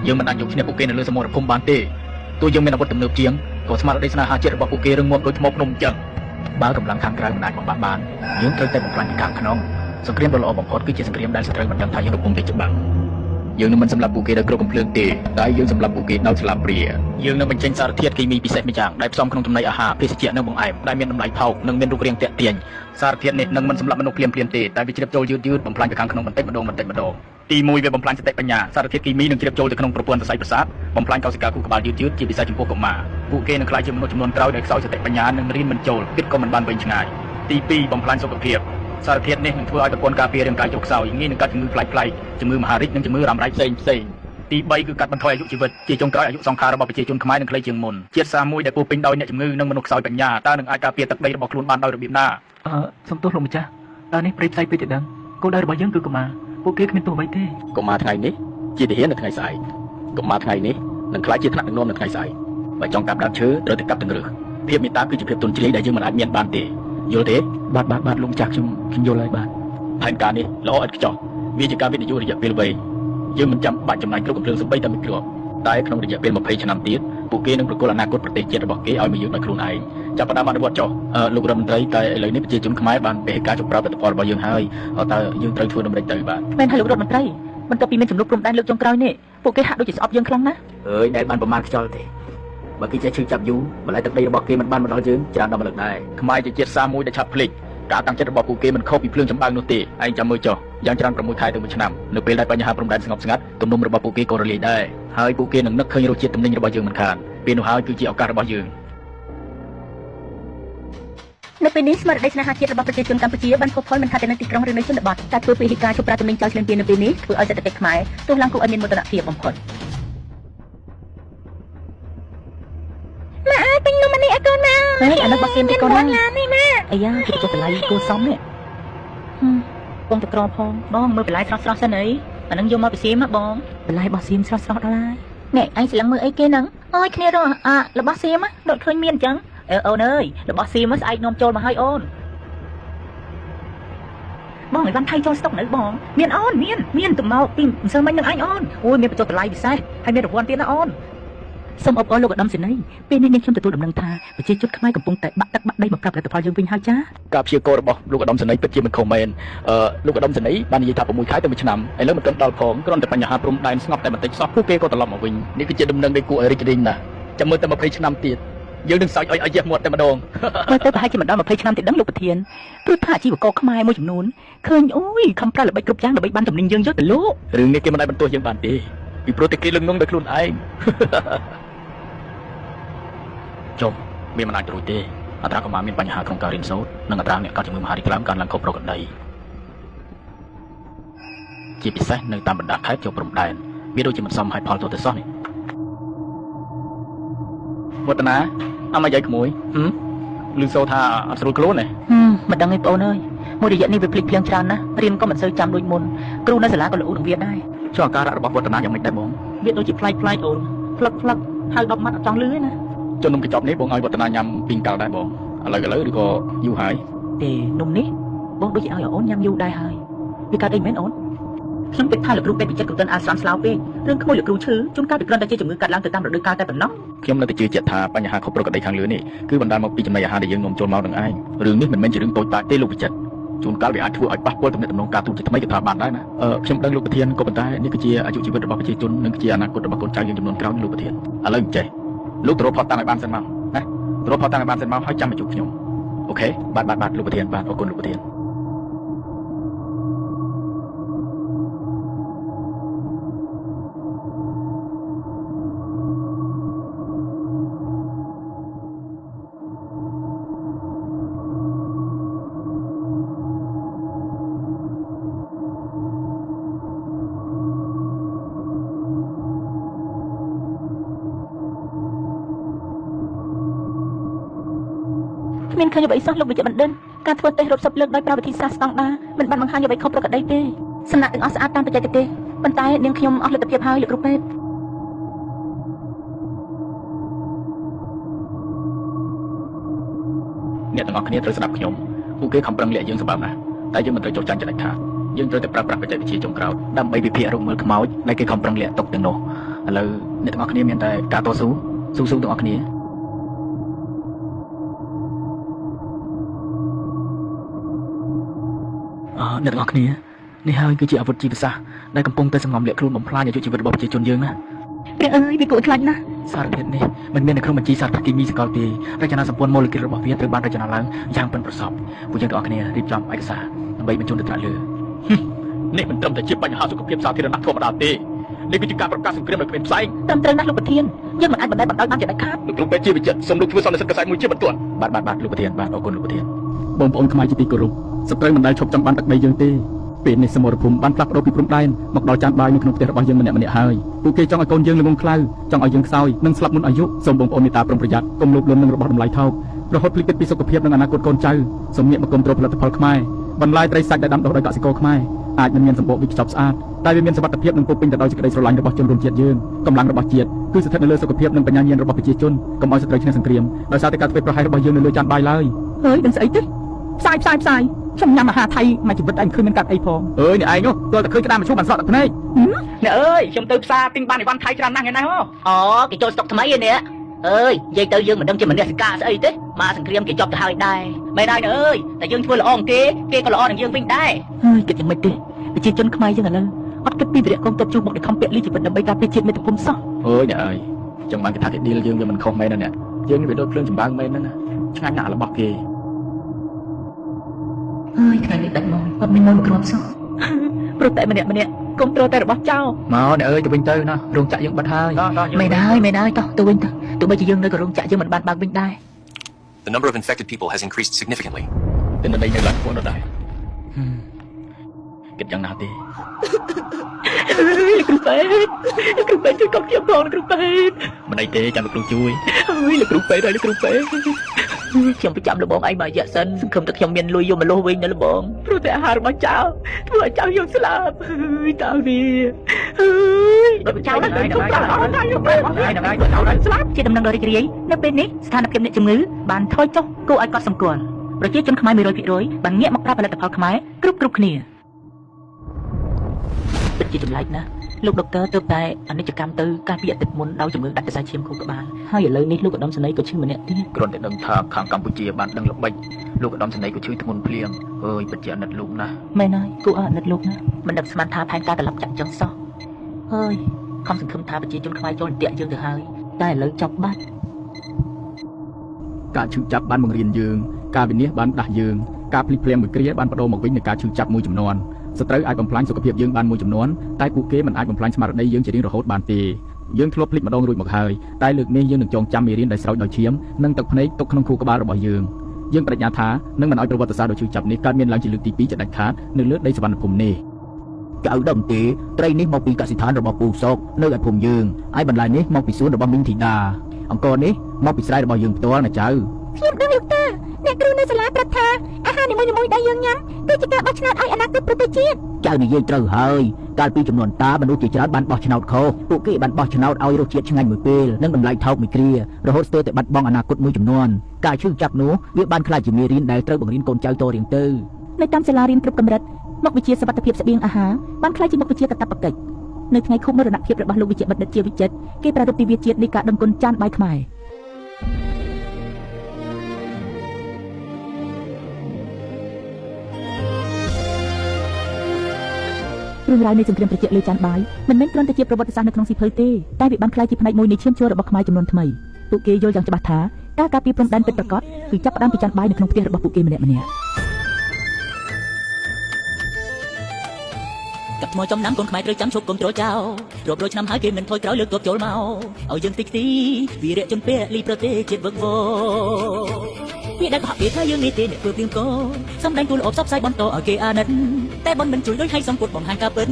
យើងមិនអាចយកឈ្នះពួកគេនៅលើសមរភូមិបានទេទោះយើងមានអាវុធទំនើបជាងក៏ស្មារតីស្នេហាជាតិរបស់ពួកគេរឹងមាំដូចថ្មភ្នំអញ្ចឹងបើកម្លាំងខាងក្រៅមិនអាចបំបត្តិបានយើងត្រូវតែបំផ្លាញពីខាងក្នុងសង្គ្រាមដ៏ល្អបំផុតគឺជាសង្គ្រាមដែលសត្រូវមិនដឹងថាយើងកំពុងតែច្បាំងយើងនឹងមិនសម្លាប់ពួកគេដោយគ្រាប់កំភ្លើងទេតែយើងសម្លាប់ពួកគេដោយស្លាបព្រាយើងនឹងបញ្ចេញសារធាតុគីមីពិសេសម្យ៉ាងដែលផ្សំក្នុងចំណីអាហារភេសជ្ជៈនិងបង្អែមដែលមានតម្លៃថោកនិងមានរូបរាងទាក់ទាញសារធាតុនេះនឹងមិនសម្លាប់មនុស្សភ្លាមៗទេតែវាជ្រាបចូលយឺតៗបំផ្លាញទៅខាងក្នុងបន្តិចម្ដងទី1វាបំផ្លាញសតិបញ្ញាសារធាតុគីមីនឹងជ្រាបចូលទៅក្នុងប្រព័ន្ធសរសៃប្រសាទបំផ្លាញកោសិកាខួរក្បាលយឺតៗជាពិសេសចំពោះកុមារពួកគេនឹងក្លាយជាមនុស្សចំនួនក្រោយដែលខ្សោយសតិបញ្ញានិងរៀនមិនចូលគិតក៏មិនបានវែងឆ្ងាយទី2បំផ្លាញសុខភាពសារធាតុនេះនឹងធ្វើឲ្យប្រព័ន្ធការពាររាងកាយចុះខ្សោយងាយនឹងកាត់ជំងឺប្លែកៗជំងឺមហារីកនិងជំងឺរ៉ាំរ៉ៃផ្សេងទី3គឺកាត់បន្ថយអាយុជីវិតជាចុងក្រោយអាយុសង្ខាររបស់ប្រជាជនខ្មែរនឹងខ្លីជាងមុនជាតិសាមួយដែលពោពេញដោយអ្នកជំងឺនិងមនុស្សខ្សោយបញ្ញាតើនឹងអាចការពារទឹកដីរបស់ខ្លួនបានដោយរបៀបណាសំទោសលោកម្ចាស់តើនេះព្រៃផ្សៃពេកទៅដឹងគោលដៅរបស់យើងគឺកុមារពួកគេគ្មានទោសអ្វីទេកុមារថ្ងៃនេះជាទាហាននៅថ្ងៃស្អែកកុមារថ្ងៃនេះនឹងក្លាយជាថ្នាក់ដឹកនាំនៅថ្ងៃស្អែកបើចង់កាប់ដើមឈើត្រូវតែកាប់ទាំងឫសភាពមេត្តាគឺជាភាពទន់ជ្រាយដែលយើងមិនអាចមានបានទេយល់ទេបាទលោកម្ចាស់ខ្ញុំយល់ហើយបាទផែនការនេះល្អឥតខ្ចោះវាជាការវិនិយោគរយៈពេលវែងយើងមិនចាំបាច់ចំណាយគ្រប់កំភ្លើងសំបីតែមួយគ្រាប់តែក្នុងរយៈពេល20ឆ្នាំទៀតពួកគេនឹងប្រគល់អនាគតប្រទេសជាតិរបស់គេឲ្យមកយើងដោយខ្លួនឯងចាប់ផ្ដើមអនុវត្តចុះលោករដ្ឋមន្ត្រីតែឥឡូវនេះប្រជាជនខ្មែរបានពហិការចុះប្រាប់លទ្ធផលរបស់យើងហើយតើយើងត្រូវធ្វើដូចម្តេចទៅបាទមែនហើយលោករដ្ឋមន្ត្រីបន្ទាប់ពីមានចំនួនព្រំដែនលើកចុងក្រោយនេះពួកគេហាក់ដូចជាស្អប់យើងខ្លាំងណាស់ដែលបានប្រមាថខ្យល់ទេបើគេចេះឈឺចាប់យូរម្ល៉េះទឹកដីរបស់គេមិនបានមកដល់យើងច្រើនដល់ម្លឹកដែរខ្មែរជាជាតិសាសន៍មួយដែលឆាប់ភ្លេចការតាំងចិត្តរបស់ពួកគេមិនខុសពីភ្លើងចម្បាំងនោះទេឯងចាំមើលចុះយ៉ាងច្រើន6ខែទៅ1ឆ្នាំនៅពេលដែលបញ្ហាព្រំដែនស្ងប់ស្ងាត់ទំនុំរបស់ពួកគេក៏រលាយដែរហើយពួកគេនឹងនឹកឃើញរសជាតិទំនិញរបស់យើងមិនខានពេលនោះហើយគឺជាឱកាសរបស់យើងនៅពេលនេះស្មារតីស្នេហាជាតិរបស់ប្រជាជនកម្ពុជាបានខុសផលមិនថាតែនៅទីក្រុងឬនៅជនបទតែធ្វើពីហេតុការណ៍ជប់ប្រាទំនិញចោលឆ្លៀនពៀននៅពេលនេះធ្វើឲ្យសេដ្ឋកិច្ចខ្មែរទោះឡើងគួរឲ្យមានមោទនភាពបំផុតម៉ាទិញនំនេះឲ្យកូនមកហេអានោះបោះសៀមឲ្យកូនមកនេះម៉ាអាយ៉ាគេទៅចុះតម្លៃគួរសមនេះបងតក្រផងបងមើលបន្លែស្រស់សិនអីអានឹងយកមកពីសៀមបងបន្លែបោះសៀមស្រស់ដល់ហើយនេះអញស្លឹងមើលអីគេហ្នឹងអើយគ្នារករបស់សៀមដូចឃើញមានអញ្ចឹងអូនអើយរបស់សៀមស្អែកនាំចូលមកឲ្យអូនបងឲ្យបានថៃចូលស្តុកនៅបងមានអូនមានទៅមកពីម្សិលមិញនឹងអញអូនអូយមានបញ្ចុះតម្លៃពិសេសហើយមានរង្វាន់ទៀតណាអូនសូមអបអរលោកឧត្តមសេនីយ៍ពេលនេះនាងខ្ញុំទទួលដំណឹងថាប្រជាជនខ្មែរកំពុងតែបាក់ទឹកបាក់ដីមកប្រាប់លទ្ធផលយើងវិញហើយចាការព្យាករណ៍របស់លោកឧត្តមសេនីយ៍ពិតជាមិនខុសមែនលោកឧត្តមសេនីយ៍បាននិយាយថា6ខែទៅ1ឆ្នាំឥឡូវមិនទាន់ដល់ផងគ្រាន់តែបញ្ហាព្រំដែនស្ងប់តែបន្តិចសោះពួកគេក៏ត្រឡប់មកវិញនេះគឺជាដំណឹងដែលគួរឲ្យរីករាយណាស់ចាំមើលតែ20ឆ្នាំទៀតយើងនឹងសើចឲ្យយះមាត់តែម្ដងមើលទៅប្រហែលជាមិនដល់20ឆ្នាំទៀតដឹងលោកប្រធានព្រោះថាអាជីវករខ្មែរមួយចំនួនឃើញអូយខំប្រើល្បិចគ្រប់យ៉ាងដើម្បីបានតំណែងយើងយកទៅលោករឿងនេះគេមិនអាចបន្ទោសយើងបានទេពីព្រោះតែគេលឹងងងដោយខ្លួនឯងចុះមានមិនអាចរួចទេអត្រាកម្មាមានបញ្ហាក្នុងការរៀនសូត្រនិងអត្រាអ្នកកើតជំងឺមហារីកឡើងកើនឡើងខុសប្រក្រតីជាពិសេសនៅតាមបណ្ដាខេត្តជាប់ព្រំដែនវាដូចជាមិនសមហេតុផលទៅសោះនេះវឌ្ឍនាអមយាយក្មួយឮសូរថាអត់ស្រួលខ្លួនទេមិនដឹងទេបងអូនអើយមួយរយៈនេះវាភ្លេចភ្លាំងច្រើនណាស់រៀនក៏មិនសូវចាំដូចមុនគ្រូនៅសាលាក៏ល្អូនឹងវាដែរចុះអាការៈរបស់វឌ្ឍនាយ៉ាងម៉េចដែរបងវាដូចជាប្លែកអូនផ្លឹកហៅ10ម៉ាត់អត់ចង់លឺទេណាចុះនំកញ្ចប់នេះបងឲ្យវឌ្ឍនាញ៉ាំពីងកាលដែរបងឥឡូវឬក៏យូរហើយទេនំនេះបងដូចជាឲ្យអូនញ៉ាំយូរដែរហើយវាកើតអីមែនអូនខ្ញុំគិតថាលោកគ្រូពេទ្យវិចិត្រគ្រូទិនអាស្រន់ស្លាវពេករឿងក្មួយលោកគ្រូឈឺជួនកាលវាគ្រាន់តែជាជំងឺកាត់ឡើងទៅតាមរដូវកាលតែប៉ុណ្ណោះខ្ញុំនៅតែជឿជាក់ថាបញ្ហាខុសប្រក្រតីខាងលើនេះគឺបណ្ដាលមកពីចំណីអាហារដែលយើងនាំចូលមកនឹងឯងរឿងនេះមិនមែនជារឿងតូចតាចទេលោកវិចិត្រជួនកាលវាអាចធ្វើឲ្យប៉ះពាល់ទំនាក់ទំនងការទូតជាថ្មីក៏ថាបានដែរណាខ្ញុំដឹងលោកប្រធានក៏ប៉ុន្តែនេះគឺជាអាយុជីវិតរបស់ប្រជាជននិងជាអនាគតរបស់កូនចៅយើងចំនួនក្រោយលោកប្រធានឥឡូវចេះលោកទៅរកផតតាំងឲ្យបានសិនមកណាទៅរកផតតាំងឲ្យបានសិនមកហើយចាំមកជួបខ្ញុំអូខេបាទលោកប្រធានបាទអរគុណលោកប្រធានមានឃើញអ្វីសោះលោកវិជ្ជបណ្ឌិតការធ្វើតេស្តរាប់សិបលើកដោយប្រើវិធីសាស្ត្រស្តង់ដារមិនបានបង្ហាញអ្វីខុសប្រក្រតីទេសំណាក់ទាំងអស់ស្អាតតាមបច្ចេកទេសប៉ុន្តែនាងខ្ញុំអស់លទ្ធភាពហើយលោកគ្រូពេទ្យអ្នកទាំងអស់គ្នាត្រូវស្ដាប់ខ្ញុំពួកគេខំប្រឹងលាក់យើងសម្បើមណាស់តែយើងមិនត្រូវចោទចាញ់ចំណុចថាយើងត្រូវតែប្រើប្រាស់បច្ចេកវិទ្យាចុងក្រោយដើម្បីវិភាគរោគមើលខ្មោចដែលគេខំប្រឹងលាក់ទុកទាំងនោះ ឥឡូវអ្នកទាំងអស់គ្នាមានតែការតស៊ូស៊ូទាំងអស់គ្នាអ្នកទាំងអស់គ្នានេះហើយគឺជាអាវុធជីវសាស្ត្រដែលកំពុងតែសង្ងំលាក់ខ្លួនបំផ្លាញអាយុជីវិតរបស់ប្រជាជនយើងណាព្រះអើយវាគួរខ្លាចណាស់សារធាតុនេះមិនមាននៅក្នុងបញ្ជីសារគីមីសកលទេរចនាសម្ព័ន្ធម៉ូលេគុលរបស់វាត្រូវបានរចនាឡើងយ៉ាងប៉ិនប្រសប់ពួកយើងទាំងអស់គ្នារៀបចំឯកសារដើម្បីបញ្ជូនទៅត្រាក់លើនេះមិនត្រឹមតែជាបញ្ហាសុខភាពសាធារណៈធម្មតាទេនេះគឺជាការប្រកាសសង្គ្រាមដោយគ្មានផ្សែងត្រឹមត្រូវណាស់លោកប្រធានយើងមិនអាចបណ្តែតបណ្ដោយបានជាដាច់ខាតលោកគ្រូពេទ្យជាវិចិត្រសូមលោកធ្វើសន្និសីទកសែតមួយជាបន្ទាន់បាទលោកប្រធានបាទអរគុណលោកប្រធានបងប្អូនខ្មែរជាទីគោរពសត្រូវមិនដែលឈប់ចង់បានទឹកដីយើងទេពេលនេះសមរភូមិបានផ្លាស់ប្ដូរពីព្រំដែនមកដល់ចានបាយនៅក្នុងផ្ទះរបស់យើងម្នាក់ៗហើយពួកគេចង់ឲ្យកូនយើងល្ងងខ្លៅចង់ឲ្យយើងខ្សោយនិងស្លាប់មុនអាយុសូមបងប្អូនមេត្តាប្រុងប្រយ័ត្នកុំលោភលន់នឹងរបស់តម្លៃថោករហូតភ្លេចគិតពីសុខភាពនិងអនាគតកូនចៅសូមងាកមកគ្រប់គ្រងផលិតផលខ្មែរបន្លែត្រីសាច់ដែលដាំដុះដោយកសិករខ្មែរអាចមិនមានសម្បូរវិកខ្ចប់ស្អាតតែវាមានសុវត្ថិភាពនិងពោពេញទៅដោយសេចក្តីស្រឡាញ់របស់ជនរួមជាតិយើងកម្លាំងរបស់ជាតិគឺស្ថិតនៅលើសុខភាពនិងបញ្ញាញាណរបស់ប្រជាជនកុំឲ្យសត្រូវឈ្នះសង្គ្រាមដោយសារតែការធ្វើប្រហែសរបស់យើងនៅលើចានបាយឡើយហើយដឹងស្អីទេផ្សាយខ្ញុំញ៉ាំអាហារថៃមួយជីវិតឯងឃើញមានកាត់អីផងអើយនេះឯងទោះតែឃើញក្តាមឈូបានស្រក់ទឹកភ្នែកអ្នកអើយខ្ញុំទៅផ្សារទិញបានអីវ៉ាន់ថៃច្រើនណាស់ថ្ងៃនេះអូគេចូលស្តុកថ្មីឯនេះអើយនិយាយទៅយើងមិនដឹងជាមនសិការស្អីទេមកសង្គ្រាមគេចប់ទៅហើយដែរមែនហើយអើយតែយើងធ្វើល្អគេក៏ល្អនឹងយើងវិញដែរហើយគិតយ៉ាងម៉េចទេប្រជាជនខ្មែរយើងឥឡូវអត់គិតពីវិរៈកងទ័ពជួបមកខំពាក់លីជីវិតដើម្បីការពារជាតិមាតុភូមិសោះអើយអ្នកអើយចឹងបានគេថាទីឌីលយើងវាមិនខុសមែនណាអ្នកយើងនេះវាដូចភ្លើងចម្បាំងមែនហ្នឹងឆ្ងាញ់ណាស់របស់គេអើយថ្ងៃនេះដាច់មកអត់មានមកគ្រាប់សោះព្រោះតែម្នាក់គុំត្រូវតែរបស់ចៅមកអ្នកអើយទៅវិញទៅណារោងចក្រយើងបិទហើយមែនហើយតោះទៅវិញទៅទោះបីជាយើងនៅក៏រោងចក្រយើងមិនបានបើកវិញដែរ The number of infected people has increased significantly. ទិន្នន័យនៅឡើងខ្ពស់ដល់ដែរគិតយ៉ាងណាទេគ្រូពេទ្យជួយកុំជាបងគ្រូពេទ្យមិនអីទេចាំលោកគ្រូជួយអើយលោកគ្រូពេទ្យខ្ញុំប្រចាំលោកបងឯងមករយៈសិនសង្ឃឹមតែខ្ញុំមានលុយយកមកលោះវិញណាលោកបងព្រោះតែអាហាររបស់ចៅធ្វើឲ្យចៅយើងស្លាប់តើវាចៅហ្នឹងស្លាប់ជាដំណឹងដ៏រីករាយនៅពេលនេះស្ថានភាពអ្នកជំងឺបានថយចុះគួរឲ្យកត់សម្គាល់ប្រជាជនខ្មែរ 100% បានងាកមកប្រើផលិតផលខ្មែរគ្រប់គ្នាពិតជាចម្លែកណាស់លោកដុកទ័រទើបតែអនិច្ចកម្មទៅកាលពីអាទិត្យមុនដោយជំងឺដាច់សរសៃឈាមខួរក្បាលហើយឥឡូវនេះលោកឧត្តមសេនីយ៍ក៏ឈឺម្នាក់ទៀតគ្រាន់តែដឹងថាខាងកម្ពុជាបានដឹងល្បិចលោកឧត្តមសេនីយ៍ក៏ឈឺធ្ងន់ភ្លៀងអើយពិតជាអាណិតលោកណាស់មែនហើយគួរអាណិតលោកណាស់មិននឹកស្មានថាផែនការត្រឡប់ចាក់ចឹងសោះហើយខំសង្ឃឹមថាប្រជាជនខ្មែរចូលទាក់យើងទៅហើយតែឥឡូវចប់បាត់ការឈឺចាប់បានបង្រៀនយើងការវិនិច្ឆ័យបានដាស់យើងការភ្លេចភ្លាំងមួយគ្រាបានបដូរមកវិញនឹងការឈឺចាប់មួយចំនួនសត្រូវអាចបំផ្លាញសុខភាពយើងបានមួយចំនួនតែពួកគេមិនអាចបំផ្លាញស្មារតីយើងជារៀងរហូតបានទេយើងធ្លាប់ភ្លេចម្ដងរួចមកហើយតែលើកនេះយើងនឹងចងចាំមេរៀនដែលស្រោចដោយឈាមនិងទឹកភ្នែកទុកក្នុងខួរក្បាលរបស់យើងបដិញ្ញាថានឹងមិនឲ្យប្រវត្តិសាស្ត្រដ៏ឈឺចាប់នេះកើតមានឡើងជាលើកទី2ជាដាច់ខាតនៅលើដីសវណ្ណភូមិនេះចៅដឹងទេត្រីនេះមកពីកសិដ្ឋានរបស់ពូសុកនៅឯភូមិយើងហើយបន្លែនេះមកពីសួនរបស់មីងធីតាអង្គរនេះមកពីស្រែរបស់យើងផ្ទាល់ណាចៅខ្ញុំដឹងលោកតាអ្នកគ្រូនៅសាលាប្រាប់ថាអាហារនីមួយៗដែលយើងញ៉ាំគឺជាការបោះឆ្នោតឲ្យអនាគតប្រទេសជាតិចៅនិយាយត្រូវហើយកាលពីចំនួនតាមនុស្សជាច្រើនបានបោះឆ្នោតខុសពួកគេបានបោះឆ្នោតឲ្យរសជាតិឆ្ងាញ់មួយពេលនិងតម្លៃថោកមួយគ្រារហូតស្ទើរតែបាត់បង់អនាគតមួយចំនួនការឈឺចាប់នោះវាបានខ្លាចជាមេរៀនដែលត្រូវបង្រៀនកូនចៅតរៀងទៅនៅតាមសាលារៀនគ្រប់កម្រិតមុខវិជ្ជាសុវត្ថិភាពស្បៀងអាហារបានខ្លាចជាមុខវិជ្ជាកាតព្វកិច្ចនៅថ្ងៃខួបមរណភាពរបស់លោកវិជ្ជបណ្ឌិតជាវិចិត្រគេប្រារព្ធទិវាជាតិនៃការដឹងគុណចានបាយខ្មែររឿងរ៉ាវនៃសង្គ្រាមត្រជាក់លើចានបាយមិនមែនគ្រាន់តែជាប្រវត្តិសាស្ត្រនៅក្នុងសៀវភៅទេតែវាបានក្លាយជាផ្នែកមួយនៃឈាមជ័ររបស់ខ្មែរចំនួនថ្មីពួកគេយល់យ៉ាងច្បាស់ថាការការពារព្រំដែនពិតប្រាកដគឺចាប់ផ្ដើមពីចានបាយនៅក្នុងផ្ទះរបស់ពួកគេម្នាក់ៗกับថ្មចំណាំកូនខ្មែរត្រូវចាំឈប់គុំត្រចោរាប់រយឆ្នាំហើយគេមិនថយក្រោយលើកទ័ពចូលមកឲ្យយើងតិចទីវីរៈជនពលីប្រទេសជាតិវឹកវរវាដែលកុហកគេថាយើងនេះទេអ្នកធ្វើព្រៀងកោសំដែងគូលអបសពផ្សាយបន្តឲ្យគេអាណិតតែបនមិនជួយដូចឲ្យសំពុតបំហាញការពិត